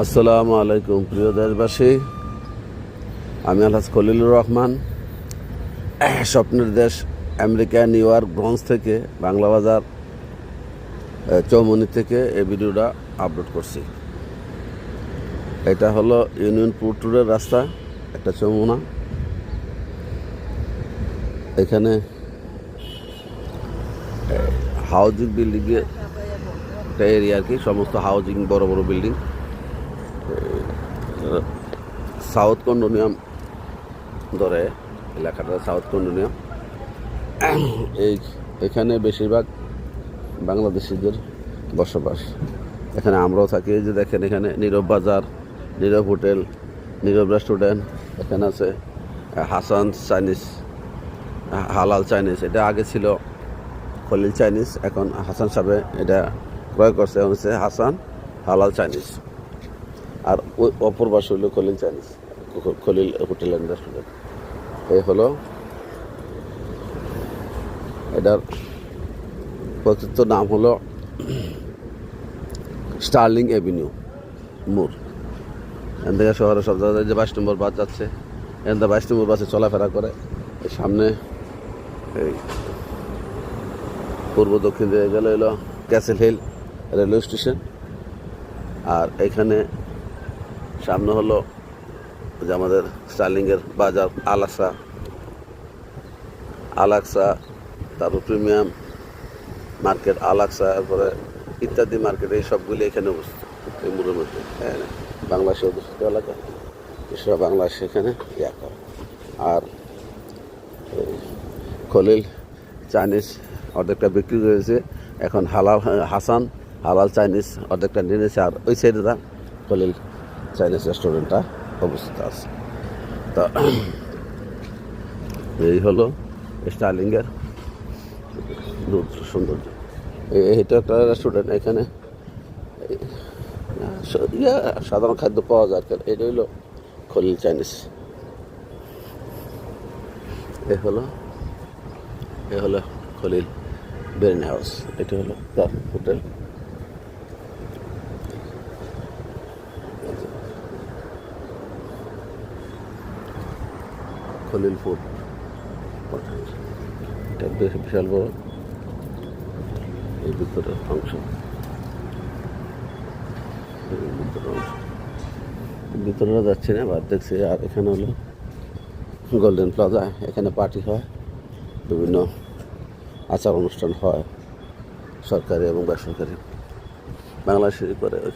আসসালামু আলাইকুম প্রিয় দেশবাসী, আমি আলহাজ খলিলুর রহমান, স্বপ্নের দেশ আমেরিকা নিউ ইয়র্ক ব্রঞ্জ থেকে, বাংলা বাজার চৌমনি থেকে এই ভিডিওটা আপলোড করছি। এটা হলো ইউনিয়ন ট্যুরের রাস্তা, একটা চৌমুনা। এখানে হাউজিং বিল্ডিংয়ের একটা এরিয়া আর কি, সমস্ত হাউজিং বড় বড় বিল্ডিং। সাউথ কন্ডোনিয়াম ধরে এলাকাটা সাউথ কন্ডোনিয়াম। এখানে বেশিরভাগ বাংলাদেশিদের বসবাস। এখানে আমরাও থাকি। এই যে দেখেন, এখানে নীরব বাজার, নীরব হোটেল, নীরব রেস্টুরেন্ট। এখানে আছে হাসান চাইনিজ, হালাল চাইনিজ। এটা আগে ছিল খলিল চাইনিজ, এখন হাসান সাহেব এটা ক্রয় করছে, এখন হচ্ছে হাসান হালাল চাইনিজ। আর ওই অপর পাশে হলো Khalil Chinese, Khalil hotel and restaurant. এই হলো এটার প্রকৃত নাম হলো স্টার্লিং এভিনিউ মোড়। এখান থেকে শহরের সব জায়গায় যে 22 নম্বর বাস যাচ্ছে, এখান থেকে 22 নম্বর বাসে চলাফেরা করে। এই সামনে এই পূর্ব দক্ষিণ দিকে গেলে হলো ক্যাসেল হিল রেলওয়ে স্টেশন। আর এখানে সামনে হলো যে আমাদের স্টার্লিংয়ের বাজার, আলাক্সা, তারপর প্রিমিয়াম মার্কেট, আলাক্সা, তারপরে ইত্যাদি মার্কেট। এই সবগুলি এখানে অবস্থিত এই মোড়ের মধ্যে। হ্যাঁ, বাংলাদেশে অবস্থিত এলাকা, এসব বাংলাদেশ এখানে ইয়া করে। আর খলিল চাইনিজ অর্ধেকটা বিক্রি করেছে, এখন হাসান হালাল চাইনিজ অর্ধেকটা নিয়ে নিয়েছে। আর ওই সাইডে খলিল চাইনিজ রেস্টুরেন্টটা অবস্থিত আছে। তা এই হলো স্টার্লিংয়ের সৌন্দর্য। এইটা একটা রেস্টুরেন্ট। এখানে সাধারণ খাদ্য পাওয়া যায়। এটা হলো খলিল চাইনিজ। এ হলো খলিল বেরিন হাউস। এটা হলো তার হোটেল। খলিল ফুড, এটা বেশ বিশাল বড়। এই ভিতরের অংশ, ভিতরে যাচ্ছে না, বাদ দেখছি। আর এখানে হলো গোল্ডেন প্লাজা। এখানে পার্টি হয়, বিভিন্ন আচার অনুষ্ঠান হয়, সরকারি এবং বেসরকারি। বাংলাদেশে করে